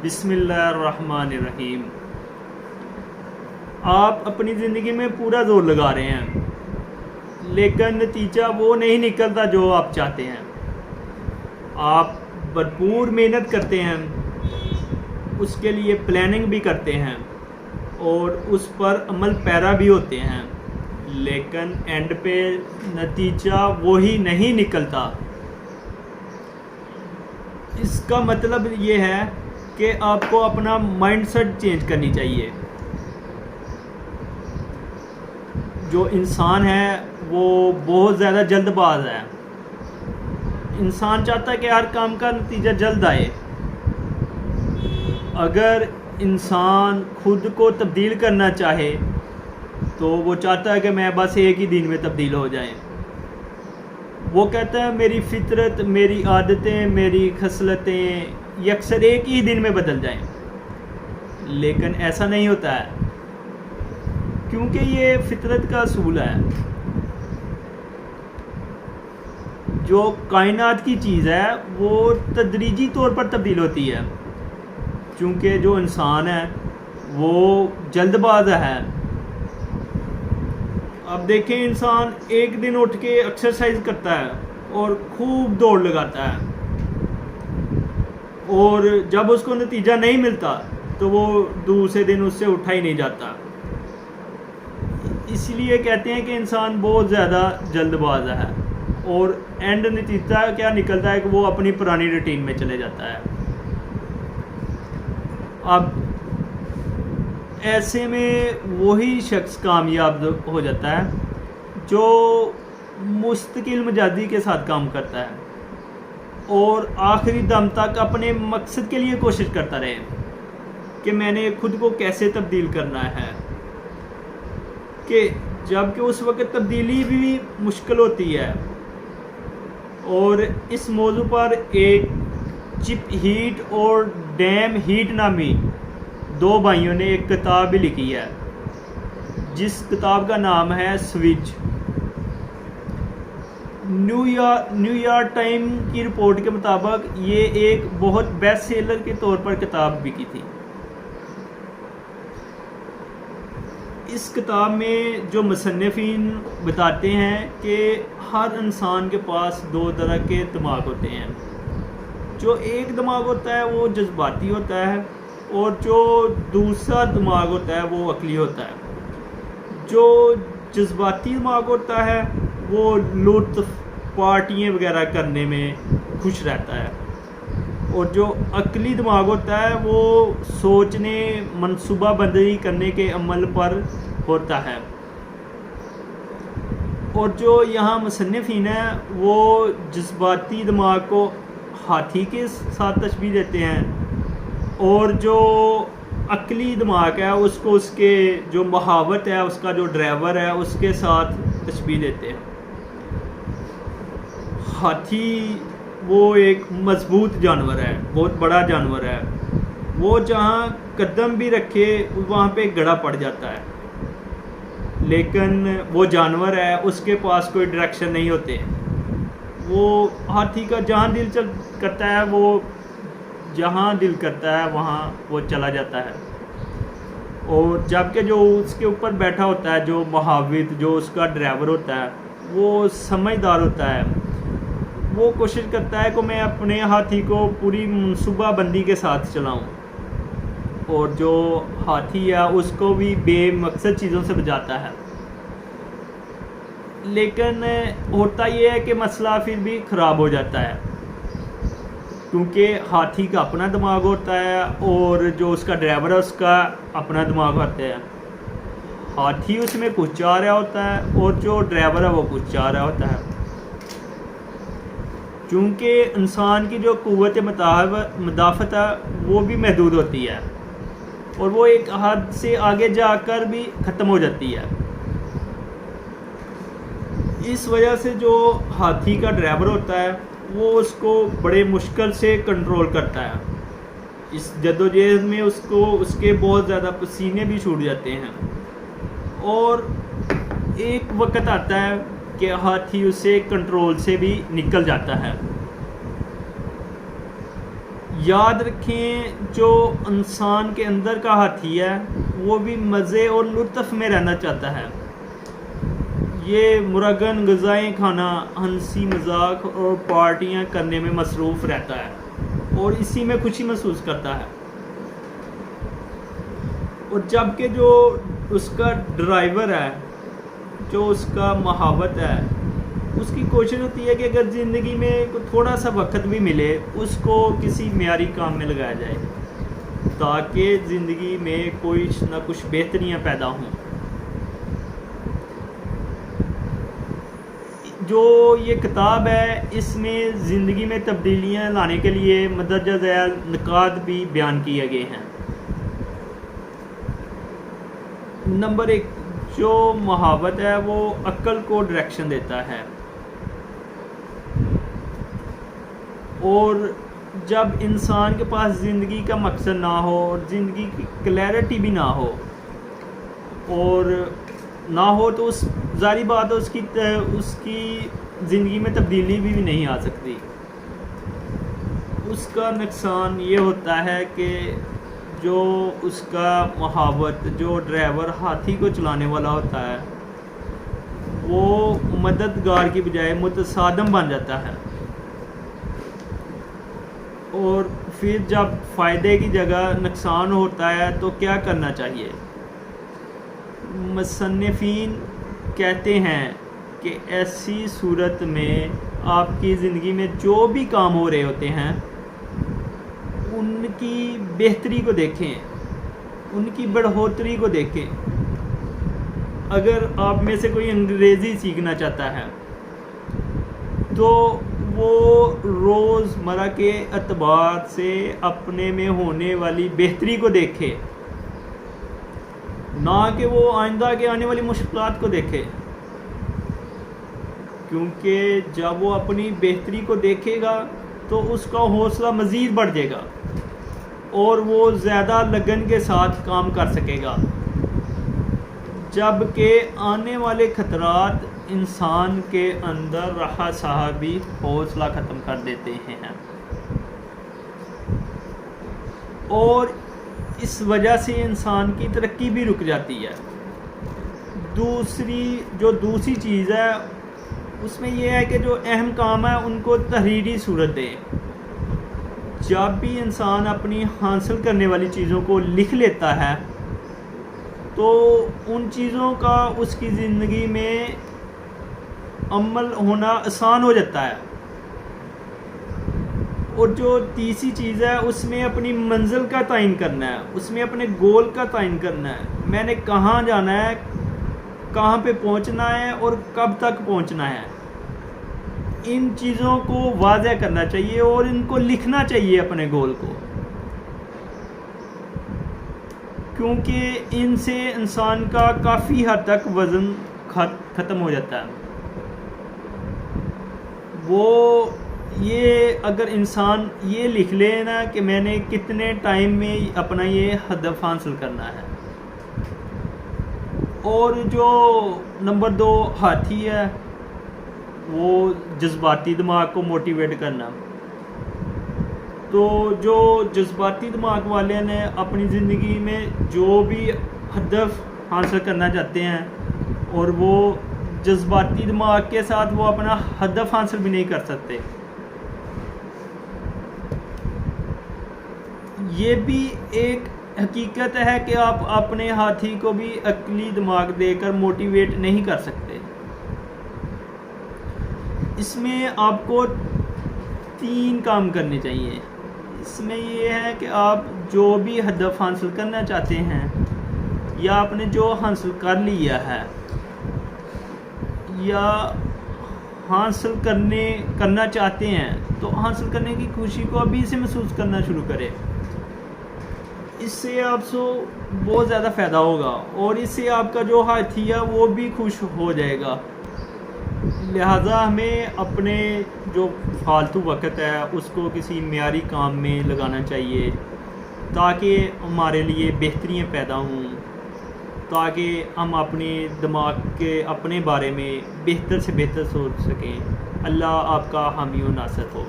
बिस्मिल्लाहिर्रहमानिर्रहीम। आप अपनी ज़िंदगी में पूरा जोर लगा रहे हैं लेकिन नतीजा वो नहीं निकलता जो आप चाहते हैं। आप भरपूर मेहनत करते हैं, उसके लिए प्लानिंग भी करते हैं और उस पर अमल पैरा भी होते हैं, लेकिन एंड पे नतीजा वो ही नहीं निकलता। इसका मतलब ये है कि आपको अपना माइंडसेट चेंज करनी चाहिए। जो इंसान है वो बहुत ज़्यादा जल्दबाज है। इंसान चाहता है कि हर काम का नतीजा जल्द आए। अगर इंसान खुद को तब्दील करना चाहे तो वो चाहता है कि मैं बस एक ही दिन में तब्दील हो जाए। वो कहता है मेरी फितरत, मेरी आदतें, मेरी खसलतें ये अक्सर एक ही दिन में बदल जाएं, लेकिन ऐसा नहीं होता है क्योंकि ये फितरत का असूल है। जो कायनात की चीज़ है वो तदरीजी तौर पर तब्दील होती है, क्योंकि जो इंसान है वो जल्दबाज है। अब देखें, इंसान एक दिन उठ के एक्सरसाइज करता है और खूब दौड़ लगाता है, और जब उसको नतीजा नहीं मिलता तो वो दूसरे दिन उससे उठा ही नहीं जाता। इसलिए कहते हैं कि इंसान बहुत ज़्यादा जल्दबाज है और एंड नतीजा क्या निकलता है कि वो अपनी पुरानी रूटीन में चले जाता है। अब ऐसे में वही शख्स कामयाब हो जाता है जो मुस्तकिल मिजाजी के साथ काम करता है और आखिरी दम तक अपने मकसद के लिए कोशिश करता रहे कि मैंने खुद को कैसे तब्दील करना है। कि जबकि उस वक्त तब्दीली भी मुश्किल होती है। और इस मौजू पर एक चिप हीट और डैम हीट नामी दो भाइयों ने एक किताब भी लिखी है, जिस किताब का नाम है स्विच। न्यूयॉर्क टाइम की रिपोर्ट के मुताबिक ये एक बहुत बेस्ट सेलर के तौर पर किताब बिकी थी। इस किताब में जो मुसन्निफीन बताते हैं कि हर इंसान के पास दो तरह के दिमाग होते हैं। जो एक दिमाग होता है वो जज्बाती होता है और जो दूसरा दिमाग होता है वो अक्ली होता है। जो जज्बाती दिमाग होता है वो लुत्फ़, पार्टियाँ वगैरह करने में खुश रहता है, और जो अक्ली दिमाग होता है वो सोचने, मनसूबाबंदी करने के अमल पर होता है। और जो यहाँ मुसन्निफीन है वो जज्बाती दिमाग को हाथी के साथ तशबीह देते हैं, और जो अक्ली दिमाग है उसको उसके जो महावत है, उसका जो ड्राइवर है, उसके साथ तशबीह देते हैं। हाथी वो एक मजबूत जानवर है, बहुत बड़ा जानवर है। वो जहाँ कदम भी रखे वहाँ पे गड़ा पड़ जाता है, लेकिन वो जानवर है, उसके पास कोई डायरेक्शन नहीं होते। वो हाथी का जहाँ दिल करता है वो जहाँ दिल करता है वहाँ वो चला जाता है। और जबकि जो उसके ऊपर बैठा होता है, जो महाविद, जो उसका ड्राइवर होता है, वो समझदार होता है। वो कोशिश करता है कि मैं अपने हाथी को पूरी मनसूबाबंदी के साथ चलाऊं, और जो हाथी है उसको भी बेमकसद चीज़ों से बचाता है। लेकिन होता ये है कि मसला फिर भी ख़राब हो जाता है, क्योंकि हाथी का अपना दिमाग होता है और जो उसका ड्राइवर है उसका अपना दिमाग होता है। हाथी उसमें कुछ चाह रहा होता है और जो ड्राइवर है वो कुछ चाह रहा होता है। क्योंकि इंसान की जो क़ुव्वत मुदाफ़त है वो भी महदूद होती है और वो एक हद से आगे जाकर भी ख़त्म हो जाती है। इस वजह से जो हाथी का ड्राइवर होता है वो उसको बड़े मुश्किल से कंट्रोल करता है। इस जद्दोजहद में उसको उसके बहुत ज़्यादा पसीने भी छूट जाते हैं, और एक वक्त आता है कि हाथी उसे कंट्रोल से भी निकल जाता है। याद रखें, जो इंसान के अंदर का हाथी है वो भी मज़े और लुत्फ़ में रहना चाहता है। ये मुरगन ग़िज़ाएँ खाना, हंसी मजाक और पार्टियाँ करने में मसरूफ़ रहता है और इसी में खुशी महसूस करता है। और जबकि जो उसका ड्राइवर है, जो उसका महावत है, उसकी कोशिश होती है कि अगर ज़िंदगी में थोड़ा सा वक्त भी मिले उसको किसी मियारी काम में लगाया जाए ताकि ज़िंदगी में कोई ना कुछ बेहतरियाँ पैदा हों। जो ये किताब है इसमें ज़िंदगी में तब्दीलियाँ लाने के लिए मदरजा ज़ैल नुकात भी बयान किए गए हैं। नंबर 1, जो महावत है वो अक्ल को डायरेक्शन देता है, और जब इंसान के पास ज़िंदगी का मकसद ना हो और ज़िंदगी की क्लैरिटी भी ना हो तो उस ज़ाहिर बात है उसकी ज़िंदगी में तब्दीली भी नहीं आ सकती। उसका नुकसान ये होता है कि जो उसका महावत, जो ड्राइवर हाथी को चलाने वाला होता है, वो मददगार की बजाय मुतसादम बन जाता है। और फिर जब फ़ायदे की जगह नुकसान होता है तो क्या करना चाहिए? मुसन्निफ़ीन कहते हैं कि ऐसी सूरत में आपकी ज़िंदगी में जो भी काम हो रहे होते हैं उनकी बेहतरी को देखें, उनकी बढ़ोतरी को देखें। अगर आप में से कोई अंग्रेज़ी सीखना चाहता है तो वो रोज़मर्रा के एतबार से अपने में होने वाली बेहतरी को देखे, ना कि वो आइंदा के आने वाली मुश्किलात को देखे। क्योंकि जब वो अपनी बेहतरी को देखेगा तो उसका हौसला मज़ीद बढ़ जाएगा और वो ज़्यादा लगन के साथ काम कर सकेगा। जबकि आने वाले ख़तरात इंसान के अंदर रहा सहा भी हौसला ख़त्म कर देते हैं और इस वजह से इंसान की तरक्की भी रुक जाती है। दूसरी चीज़ है उसमें यह है कि जो अहम काम है उनको तहरीरी सूरत दें। जब भी इंसान अपनी हासिल करने वाली चीज़ों को लिख लेता है तो उन चीज़ों का उसकी ज़िंदगी में अमल होना आसान हो जाता है। और जो तीसरी चीज़ है उसमें अपनी मंजिल का तयन करना है, उसमें अपने गोल का तयन करना है। मैंने कहाँ जाना है, कहाँ पे पहुँचना है और कब तक पहुँचना है, इन चीज़ों को वाज़ेह करना चाहिए और इनको लिखना चाहिए अपने गोल को, क्योंकि इनसे इंसान का काफ़ी हद तक वज़न ख़त्म हो जाता है। ये अगर इंसान ये लिख लेना कि मैंने कितने टाइम में अपना ये हदफ हासिल करना है। और जो नंबर 2 हाथी है वो जज्बाती दिमाग को मोटिवेट करना। तो जो जज्बाती दिमाग वाले ने अपनी ज़िंदगी में जो भी हदफ हासिल करना चाहते हैं और वो जज्बाती दिमाग के साथ वो अपना हदफ हासिल भी नहीं कर सकते। ये भी एक हकीकत है कि आप अपने हाथी को भी अक्ली दिमाग देकर मोटिवेट नहीं कर सकते। इसमें आपको 3 काम करने चाहिए। इसमें ये है कि आप जो भी हदफ हासिल करना चाहते हैं या आपने जो हासिल कर लिया है या हासिल करना चाहते हैं तो हासिल करने की खुशी को अभी से महसूस करना शुरू करें। इससे आपको बहुत ज़्यादा फ़ायदा होगा और इससे आपका जो हाथी है वो भी खुश हो जाएगा। लिहाजा हमें अपने जो फालतू वक़्त है उसको किसी मियारी काम में लगाना चाहिए ताकि हमारे लिए बेहतरियाँ पैदा हों, ताकि हम अपने दिमाग के अपने बारे में बेहतर से बेहतर सोच सकें। अल्लाह आपका हामी व नासर हो।